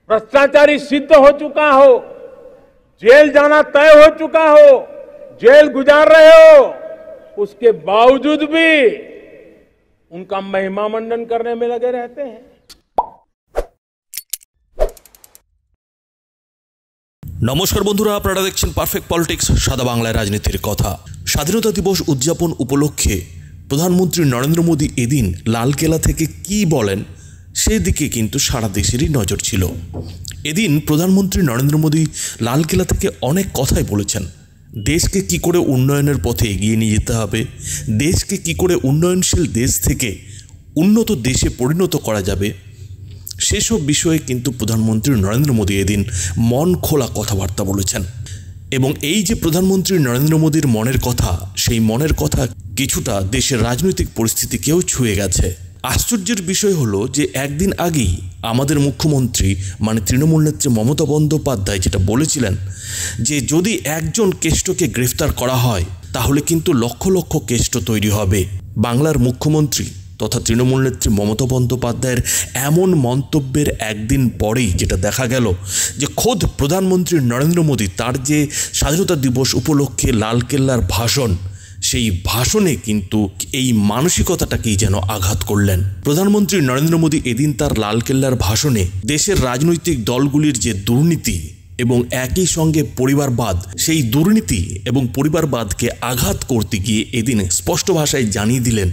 भ्रष्टाचारी सिद्ध हो चुका हो, जेल जाना तय हो चुका हो, जेल गुजार रहे हो, उसके बावजूद भी उनका महिमा मंडन करने में लगे रहते हैं। नमस्कार बंधुरा, आपनारा देखছেন পারফেক্ট পলিটিক্স, সাদা বাংলায় রাজনীতির কথা। স্বাধীনতা দিবস উদযাপন উপলক্ষে প্রধানমন্ত্রী নরেন্দ্র মোদী এদিন লালকেল্লা থেকে কি বলেন সেদিকে কিন্তু সারা দেশেরই নজর ছিল। এদিন প্রধানমন্ত্রী নরেন্দ্র মোদী লালকেল্লা থেকে অনেক কথাই বলেছেন। দেশকে কি করে উন্নয়নের পথে এগিয়ে নিয়ে যেতে হবে, দেশকে কি করে উন্নয়নশীল দেশ থেকে উন্নত দেশে পরিণত করা যাবে, সেসব বিষয়ে কিন্তু প্রধানমন্ত্রী নরেন্দ্র মোদী এদিন মন খোলা কথাবার্তা বলেছেন। এবং এই যে প্রধানমন্ত্রী নরেন্দ্র মোদীর মনের কথা, সেই মনের কথা কিছুটা দেশের রাজনৈতিক পরিস্থিতিকেও ছুঁয়ে গেছে। আশ্চর্যের বিষয় হলো যে একদিন আগেই আমাদের মুখ্যমন্ত্রী মানে তৃণমূল নেত্রী মমতা বন্দ্যোপাধ্যায় যেটা বলেছিলেন যে যদি একজন কেষ্টকে গ্রেফতার করা হয় তাহলে কিন্তু লক্ষ লক্ষ কেষ্ট তৈরি হবে। বাংলার মুখ্যমন্ত্রী তথা তৃণমূল নেত্রী মমতা বন্দ্যোপাধ্যায়ের এমন মন্তব্যের একদিন পরেই যেটা দেখা গেল যে খোদ প্রধানমন্ত্রী নরেন্দ্র মোদী তার যে স্বাধীনতা দিবস উপলক্ষে লালকেল্লার ভাষণ, সেই ভাষণে কিন্তু এই মানসিকতাটাকেই যেন আঘাত করলেন। প্রধানমন্ত্রী নরেন্দ্র মোদী এদিন তার লালকেল্লার ভাষণে দেশের রাজনৈতিক দলগুলির যে দুর্নীতি এবং একই সঙ্গে পরিবারবাদ, সেই দুর্নীতি এবং পরিবারবাদকে আঘাত করতে গিয়ে এদিন স্পষ্ট ভাষায় জানিয়ে দিলেন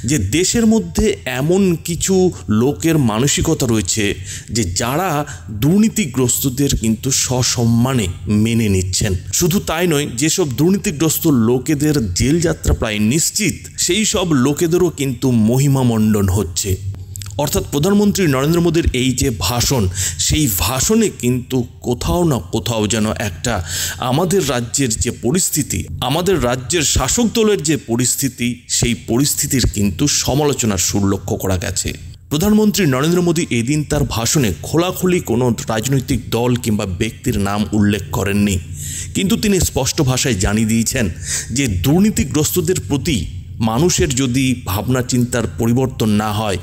যে দেশের মধ্যে এমন কিছু লোকের মানসিকতা রয়েছে যে যারা দুর্নীতিগ্রস্তদের কিন্তু সসম্মানে মেনে নিচ্ছেন। শুধু তাই নয়, যেসব দুর্নীতিগ্রস্ত লোকেদের জেল যাত্রা প্রায় নিশ্চিত, সেই সব লোকেদেরও কিন্তু মহিমামণ্ডন হচ্ছে। অর্থাৎ প্রধানমন্ত্রী নরেন্দ্র মোদীর এই যে ভাষণ, সেই ভাষণে কিন্তু কোথাও না কোথাও যেন একটা আমাদের রাজ্যের যে পরিস্থিতি, আমাদের রাজ্যের শাসক দলের যে পরিস্থিতি, সেই পরিস্থিতির কিন্তু সমালোচনার সুর লক্ষ্য করা গেছে। প্রধানমন্ত্রী নরেন্দ্র মোদী এদিন তার ভাষণে খোলাখুলি কোনো রাজনৈতিক দল কিংবা ব্যক্তির নাম উল্লেখ করেননি, কিন্তু তিনি স্পষ্ট ভাষায় জানিয়ে দিয়েছেন যে দুর্নীতিগ্রস্তদের প্রতি মানুষের যদি ভাবনা চিন্তার পরিবর্তন না হয়,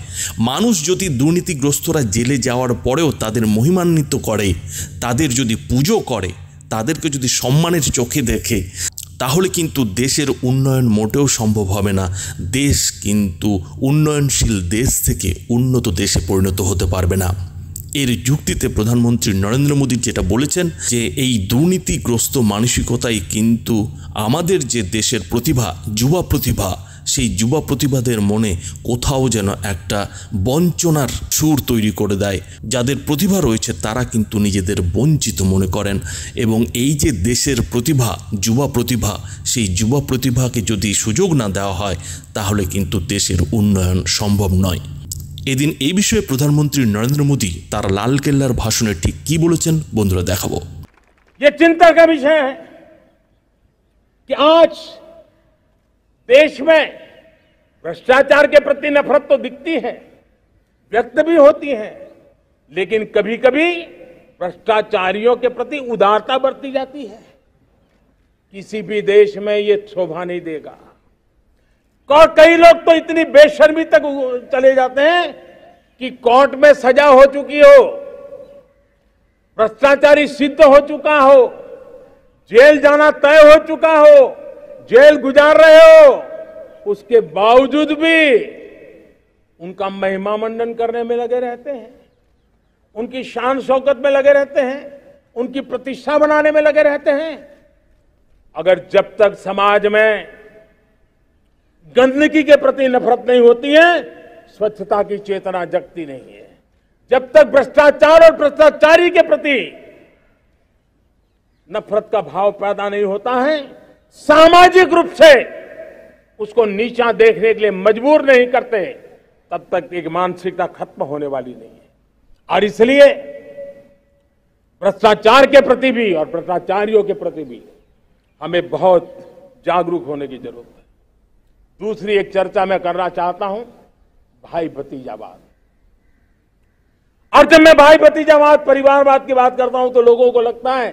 মানুষ যদি দুর্নীতিগ্রস্তরা জেলে যাওয়ার পরেও তাদের মহিমান্বিত করে, তাদের যদি পুজো করে, তাদেরকে যদি সম্মানের চোখে দেখে, তাহলে কিন্তু দেশের উন্নয়ন মোটেও সম্ভব হবে না। দেশ কিন্তু উন্নয়নশীল দেশ থেকে উন্নত দেশে পরিণত হতে পারবে না। এর যুক্তিতে প্রধানমন্ত্রী নরেন্দ্র মোদী যেটা বলেছেন যে এই দুর্নীতিগ্রস্ত মানসিকতাই কিন্তু আমাদের যে দেশের প্রতিভা, যুবা প্রতিভা, সেই যুবা প্রতিভাদের মনে কোথাও যেন একটা বঞ্চনার সুর তৈরি করে দেয়। যাদের প্রতিভা রয়েছে তারা কিন্তু নিজেদের বঞ্চিত মনে করেন এবং এই যে দেশের প্রতিভা, যুবা প্রতিভা, সেই যুবা প্রতিভাকে যদি সুযোগ না দেওয়া হয় তাহলে কিন্তু দেশের উন্নয়ন সম্ভব নয়। এদিন এই বিষয়ে প্রধানমন্ত্রী নরেন্দ্র মোদী তার লালকেল্লার ভাষণে ঠিক কি বলেছেন বন্ধুরা দেখাবো। ये चिंता का विषय है कि आज देश में भ्रष्टाचार के प्रति नफरत तो दिखती है, व्यक्त भी होती है, लेकिन कभी कभी भ्रष्टाचारियों के प्रति उदारता बरती जाती है। किसी भी देश में ये शोभा नहीं देगा। और कई लोग तो इतनी बेशर्मी तक चले जाते हैं कि कोर्ट में सजा हो चुकी हो, भ्रष्टाचारी सिद्ध हो चुका हो, जेल जाना तय हो चुका हो, जेल गुजार रहे हो, उसके बावजूद भी उनका महिमा मंडन करने में लगे रहते हैं, उनकी शान शौकत में लगे रहते हैं, उनकी प्रतिष्ठा बनाने में लगे रहते हैं। अगर जब तक समाज में गंदगी के प्रति नफरत नहीं होती है, स्वच्छता की चेतना जगती नहीं है। जब तक भ्रष्टाचार और भ्रष्टाचारी के प्रति नफरत का भाव पैदा नहीं होता है, सामाजिक रूप से उसको नीचा देखने के लिए मजबूर नहीं करते, तब तक एक मानसिकता खत्म होने वाली नहीं है। और इसलिए भ्रष्टाचार के प्रति भी और भ्रष्टाचारियों के प्रति भी हमें बहुत जागरूक होने की जरूरत है। दूसरी एक चर्चा मैं करना चाहता हूं, भाई भतीजावाद। और जब मैं भाई भतीजावाद, परिवारवाद की बात करता हूं तो लोगों को लगता है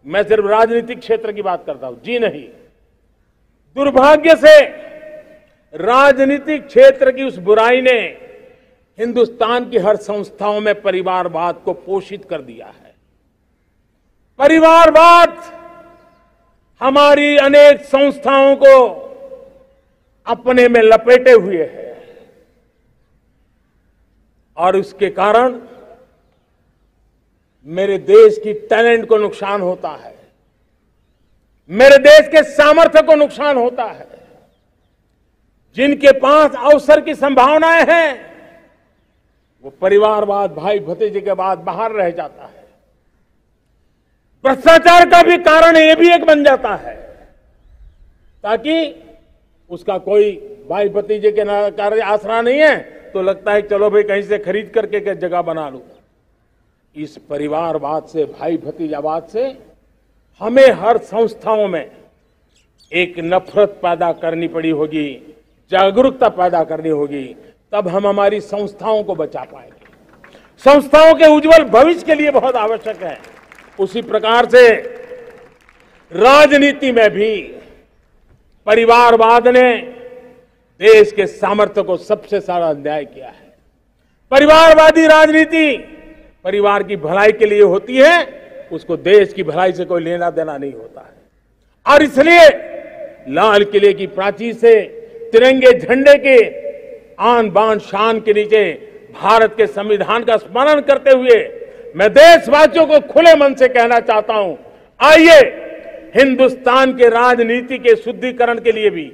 मैं सिर्फ राजनीतिक क्षेत्र की बात करता हूं। जी नहीं, दुर्भाग्य से राजनीतिक क्षेत्र की उस बुराई ने हिंदुस्तान की हर संस्थाओं में परिवारवाद को पोषित कर दिया है। परिवारवाद हमारी अनेक संस्थाओं को अपने में लपेटे हुए है और उसके कारण मेरे देश की टैलेंट को नुकसान होता है, मेरे देश के सामर्थ्य को नुकसान होता है। जिनके पास अवसर की संभावनाएं हैं वो परिवारवाद, भाई भतीजे के बाद बाहर रह जाता है। भ्रष्टाचार का भी कारण ये भी एक बन जाता है ताकि उसका कोई भाई भतीजे के कार्य आसरा नहीं है तो लगता है चलो भाई कहीं से खरीद करके जगह बना लूं। इस परिवारवाद से, भाई भतीजावाद से हमें हर संस्थाओं में एक नफरत पैदा करनी पड़ी होगी, जागरूकता पैदा करनी होगी, तब हम हमारी संस्थाओं को बचा पाएंगे। संस्थाओं के उज्जवल भविष्य के लिए बहुत आवश्यक है। उसी प्रकार से राजनीति में भी परिवारवाद ने देश के सामर्थ्य को सबसे सारा अन्याय किया है। परिवारवादी राजनीति परिवार की भलाई के लिए होती है, उसको देश की भलाई से कोई लेना देना नहीं होता है। और इसलिए लाल किले की प्राचीर से तिरंगे झंडे के आन बान शान के नीचे भारत के संविधान का स्मरण करते हुए मैं देशवासियों को खुले मन से कहना चाहता हूं, आइए हिंदुस्तान के राजनीति के शुद्धिकरण के लिए भी,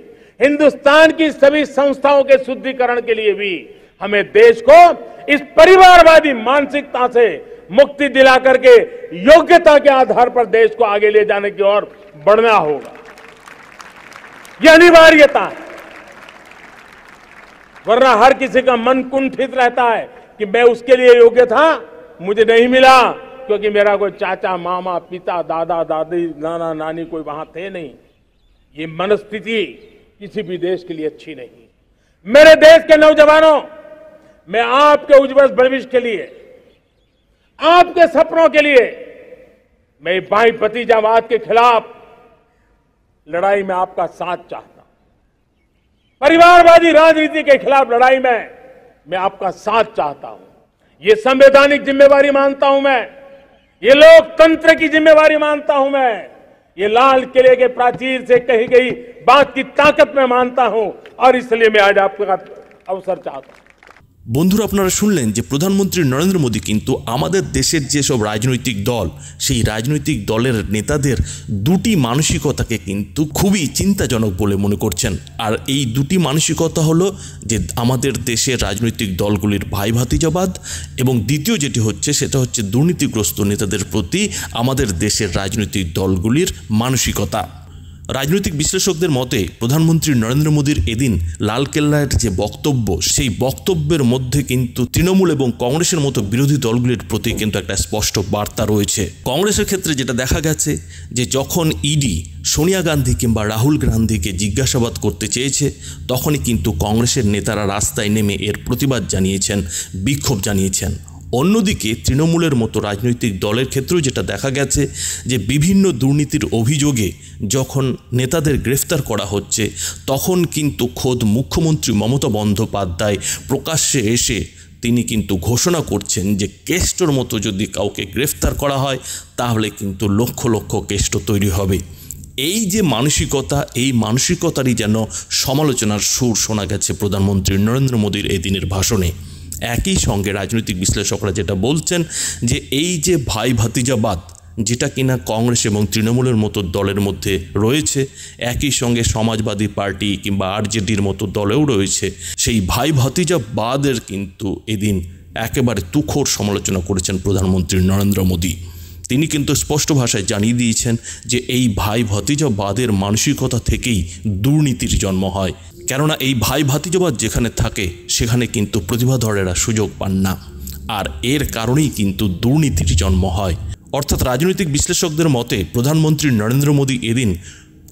हिंदुस्तान की सभी संस्थाओं के शुद्धिकरण के लिए भी हमें देश को इस परिवारवादी मानसिकता से मुक्ति दिला करके योग्यता के आधार पर देश को आगे ले जाने की ओर बढ़ना होगा। यह अनिवार्यता है, वरना हर किसी का मन कुंठित रहता है कि मैं उसके लिए योग्य था, मुझे नहीं मिला क्योंकि मेरा कोई चाचा, मामा, पिता, दादा, दादी, नाना, नानी कोई वहां थे नहीं। ये मनस्थिति किसी भी देश के लिए अच्छी नहीं। मेरे देश के नौजवानों, मैं आपके उज्जवल भविष्य के लिए, आपके सपनों के लिए, मैं भाई भतीजावाद के खिलाफ लड़ाई में आपका साथ चाहता हूं। परिवारवादी राजनीति के खिलाफ लड़ाई में मैं आपका साथ चाहता हूं। ये संवैधानिक जिम्मेवारी मानता हूं मैं, ये लोकतंत्र की जिम्मेवारी मानता हूं मैं, ये लाल किले के प्राचीर से कही गई बात की ताकत में मानता हूं और इसलिए मैं आज आपका अवसर चाहता हूं। বন্ধুরা, আপনারা শুনলেন যে প্রধানমন্ত্রী নরেন্দ্র মোদী কিন্তু আমাদের দেশের যেসব রাজনৈতিক দল, সেই রাজনৈতিক দলের নেতাদের দুটি মানসিকতাকে কিন্তু খুবই চিন্তাজনক বলে মনে করছেন। আর এই দুটি মানসিকতা হলো যে আমাদের দেশের রাজনৈতিক দলগুলির ভাই ভাতিজাবাদ এবং দ্বিতীয় যেটি হচ্ছে সেটা হচ্ছে দুর্নীতিগ্রস্ত নেতাদের প্রতি আমাদের দেশের রাজনৈতিক দলগুলির মানসিকতা। রাজনৈতিক বিশ্লেষকদের মতে প্রধানমন্ত্রী নরেন্দ্র মোদীর এদিন লালকেল্লার যে বক্তব্য, সেই বক্তব্যের মধ্যে কিন্তু তৃণমূল এবং কংগ্রেসের মতো বিরোধী দলগুলির প্রতি কিন্তু একটা স্পষ্ট বার্তা রয়েছে। কংগ্রেসের ক্ষেত্রে যেটা দেখা গেছে যে যখন ইডি সোনিয়া গান্ধী কিংবা রাহুল গান্ধীকে জিজ্ঞাসাবাদ করতে চেয়েছে, তখনই কিন্তু কংগ্রেসের নেতারা রাস্তায় নেমে এর প্রতিবাদ জানিয়েছেন, বিক্ষোভ জানিয়েছেন। অন্যদিকে তৃণমূলের মতো রাজনৈতিক দলের ক্ষেত্রেও যেটা দেখা গেছে যে বিভিন্ন দুর্নীতির অভিযোগে যখন নেতাদের গ্রেফতার করা হচ্ছে, তখন কিন্তু খোদ মুখ্যমন্ত্রী মমতা বন্দ্যোপাধ্যায় প্রকাশ্যে এসে তিনি কিন্তু ঘোষণা করছেন যে কেষ্টর মতো যদি কাউকে গ্রেফতার করা হয় তাহলে কিন্তু লক্ষ লক্ষ কেষ্ট তৈরি হবে। এই যে মানসিকতা, এই মানসিকতারই যেন সমালোচনার সুর শোনা গেছে প্রধানমন্ত্রী নরেন্দ্র মোদীর এই দিনের ভাষণে। একই সঙ্গে রাজনৈতিক বিশ্লেষকরা যেটা বলছেন যে এই যে ভাই ভাতিজাবাদ, যেটা কিনা কংগ্রেস এবং তৃণমূলের মতো দলের মধ্যে রয়েছে, একই সঙ্গে সমাজবাদী পার্টি কিংবা আরজেডির মতো দলেও রয়েছে, সেই ভাই ভাতিজাবাদের কিন্তু এদিন একেবারে তুখোড় সমালোচনা করেছেন প্রধানমন্ত্রী নরেন্দ্র মোদী। তিনি কিন্তু স্পষ্ট ভাষায় জানিয়ে দিয়েছেন যে এই ভাই ভাতিজাবাদের মানসিকতা থেকেই দুর্নীতির জন্ম হয়। কেননা এই ভাই ভাতিজাবাদ যেখানে থাকে সেখানে কিন্তু প্রতিভাধরেরা সুযোগ পান না, আর এর কারণেই কিন্তু দুর্নীতির জন্ম হয়। অর্থাৎ রাজনৈতিক বিশ্লেষকদের মতে প্রধানমন্ত্রী নরেন্দ্র মোদী এদিন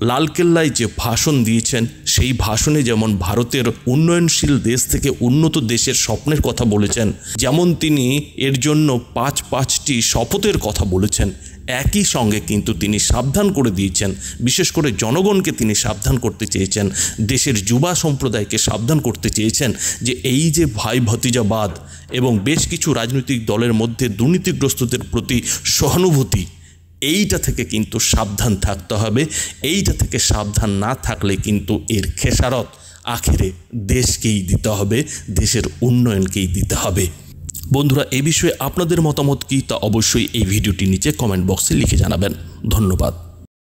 লালকেল্লায় যে ভাষণ দিয়েছেন সেই ভাষণে যেমন ভারতের উন্নয়নশীল দেশ থেকে উন্নত দেশের স্বপ্নের কথা বলেছেন, যেমন তিনি এর জন্য পাঁচটি শপথের কথা বলেছেন, একই সঙ্গে কিন্তু তিনি সাবধান করে দিয়েছেন, বিশেষ করে জনগণকে তিনি সাবধান করতে চেয়েছেন, দেশের যুবা সম্প্রদায়কে সাবধান করতে চেয়েছেন যে এই যে ভাই ভতিজাবাদ এবং বেশ কিছু রাজনৈতিক দলের মধ্যে দুর্নীতিগ্রস্তদের প্রতি সহানুভূতি, এইটা থেকে কিন্তু সাবধান থাকতে হবে। এইটা থেকে সাবধান না থাকলে কিন্তু এর খেসারত আখেরে দেশকেই দিতে হবে, দেশের উন্নয়নকেই দিতে হবে। বন্ধুরা, এই বিষয়ে আপনাদের মতামত কী তা অবশ্যই এই ভিডিওটির নিচে কমেন্ট বক্সে লিখে জানাবেন। ধন্যবাদ।